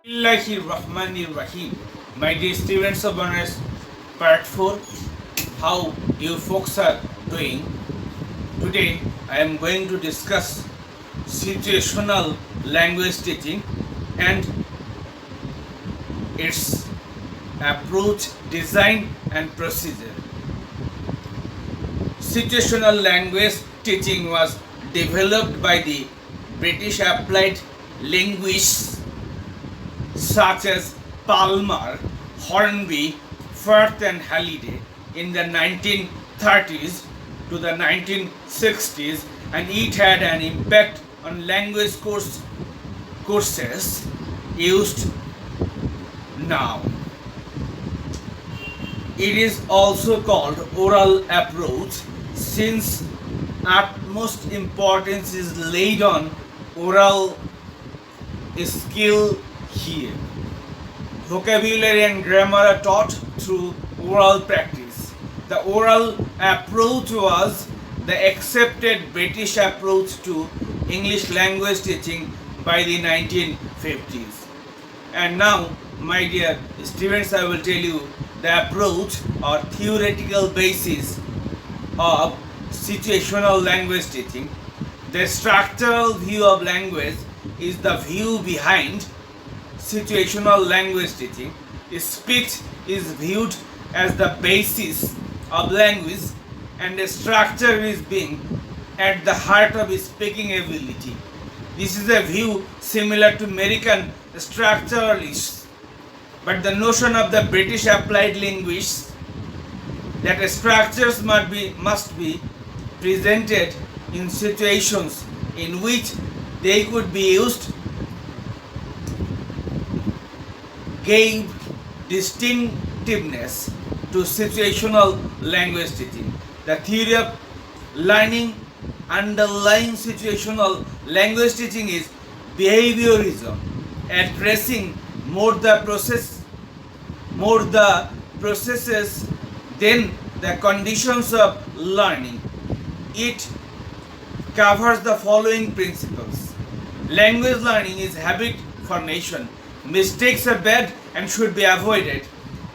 Bismillahirrahmanirrahim. My dear students of honors, part 4, how you folks are doing. Today I am going to discuss situational language teaching and its approach, design and procedure. Situational language teaching was developed by the British applied linguists such as Palmer, Hornby, Firth and Halliday in the 1930s to the 1960s, and it had an impact on language courses used now. It is also called oral approach since utmost importance is laid on oral skill here. Vocabulary and grammar are taught through oral practice. The oral approach was the accepted British approach to English language teaching by the 1950s. And now, my dear students, I will tell you the approach or theoretical basis of situational language teaching. The structural view of language is the view behind situational language teaching. Speech is viewed as the basis of language and the structure is being at the heart of speaking ability. This is a view similar to American structuralists, but the notion of the British applied linguists that structures must be presented in situations in which they could be used gave distinctiveness to situational language teaching. The theory of learning underlying situational language teaching is behaviorism, addressing more the processes than the conditions of learning. It covers the following principles. Language learning is habit formation. Mistakes are bad and should be avoided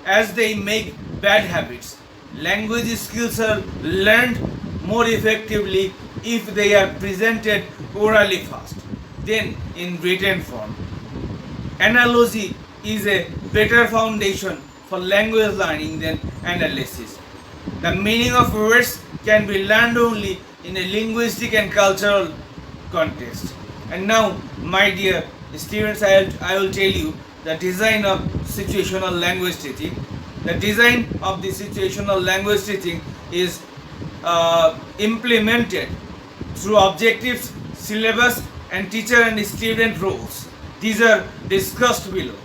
as they make bad habits. Language skills are learned more effectively if they are presented orally first, then in written form. Analogy is a better foundation for language learning than analysis. The meaning of words can be learned only in a linguistic and cultural context. And now, my dear students, I will tell you the design of situational language teaching. The design of the situational language teaching is implemented through objectives, syllabus, and teacher and student roles. These are discussed below.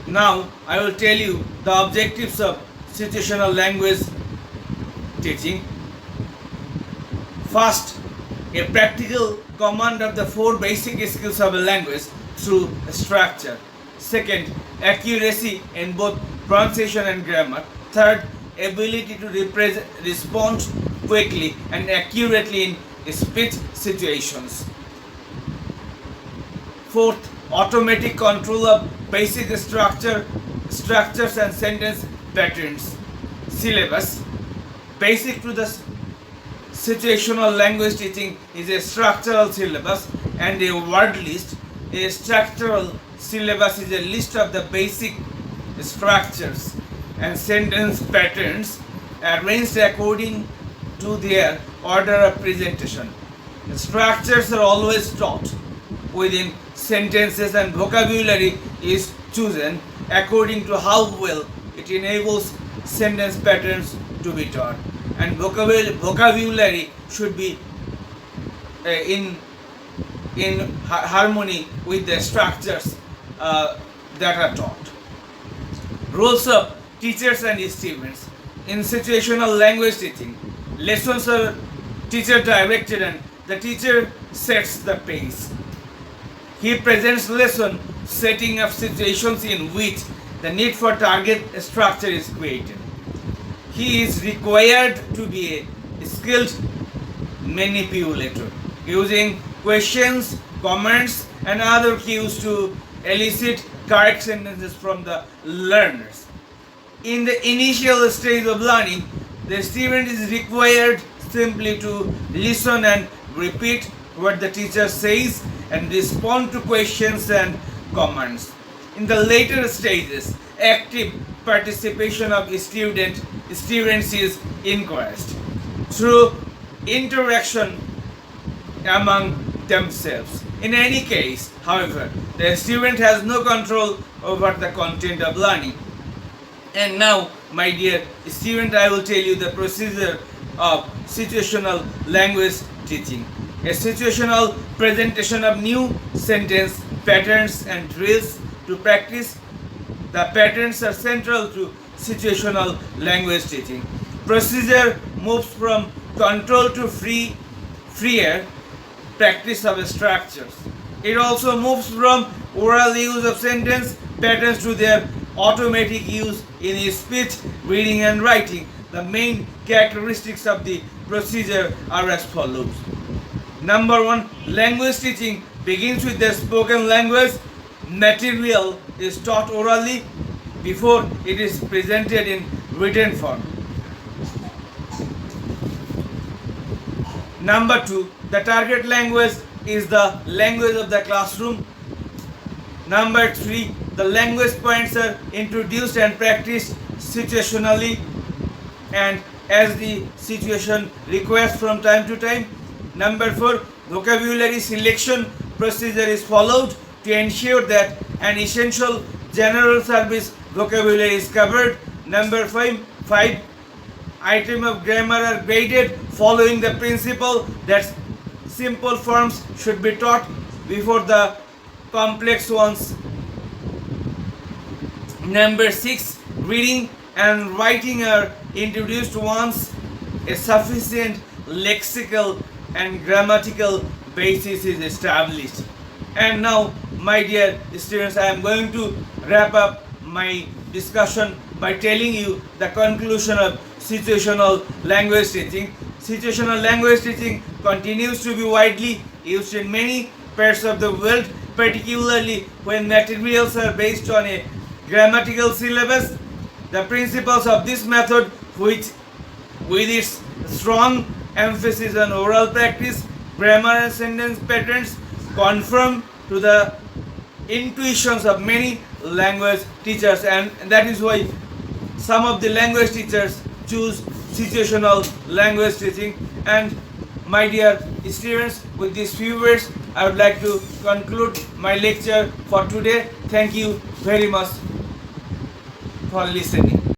Now, I will tell you the objectives of situational language teaching. First, a practical command of the 4 basic skills of a language through structure. Second, accuracy in both pronunciation and grammar. Third, ability to respond quickly and accurately in speech situations. Fourth, automatic control of basic structures and sentence patterns. Syllabus. Basic to the situational language teaching is a structural syllabus and a word list. A structural syllabus is a list of the basic structures and sentence patterns arranged according to their order of presentation. The structures are always taught within sentences and vocabulary is chosen according to how well it enables sentence patterns to be taught, and vocabulary should be in harmony with the structures that are taught. Roles of teachers and students. In situational language teaching, lessons are teacher directed and the teacher sets the pace. He presents lesson setting up situations in which the need for target structure is created. He is required to be a skilled manipulator using questions, comments, and other cues to elicit correct sentences from the learners. In the initial stage of learning, the student is required simply to listen and repeat what the teacher says and respond to questions and comments. In the later stages, active participation of students is encouraged through interaction among themselves. In any case, however, the student has no control over the content of learning. And now, my dear student, I will tell you the procedure of situational language teaching. A situational presentation of new sentence patterns and drills to practice. The patterns are central to situational language teaching. Procedure moves from control to freer practice of structures. It also moves from oral use of sentence patterns to their automatic use in speech, reading, and writing. The main characteristics of the procedure are as follows. Number one, language teaching begins with the spoken language. Material is taught orally before it is presented in written form. Number two, the target language is the language of the classroom. Number three, the language points are introduced and practiced situationally and as the situation requests from time to time. Number four, vocabulary selection procedure is followed to ensure that an essential general service vocabulary is covered. Number five, items of grammar are graded following the principle that simple forms should be taught before the complex ones. Number six, reading and writing are introduced once a sufficient lexical and grammatical basis is established. And now, my dear students, I am going to wrap up my discussion by telling you the conclusion of situational language teaching. Situational language teaching continues to be widely used in many parts of the world, particularly when materials are based on a grammatical syllabus. The principles of this method, which with its strong emphasis on oral practice, grammar and sentence patterns, conform to the intuitions of many language teachers, and that is why some of the language teachers choose situational language teaching. And my dear students, with these few words, I would like to conclude my lecture for today. Thank you very much for listening.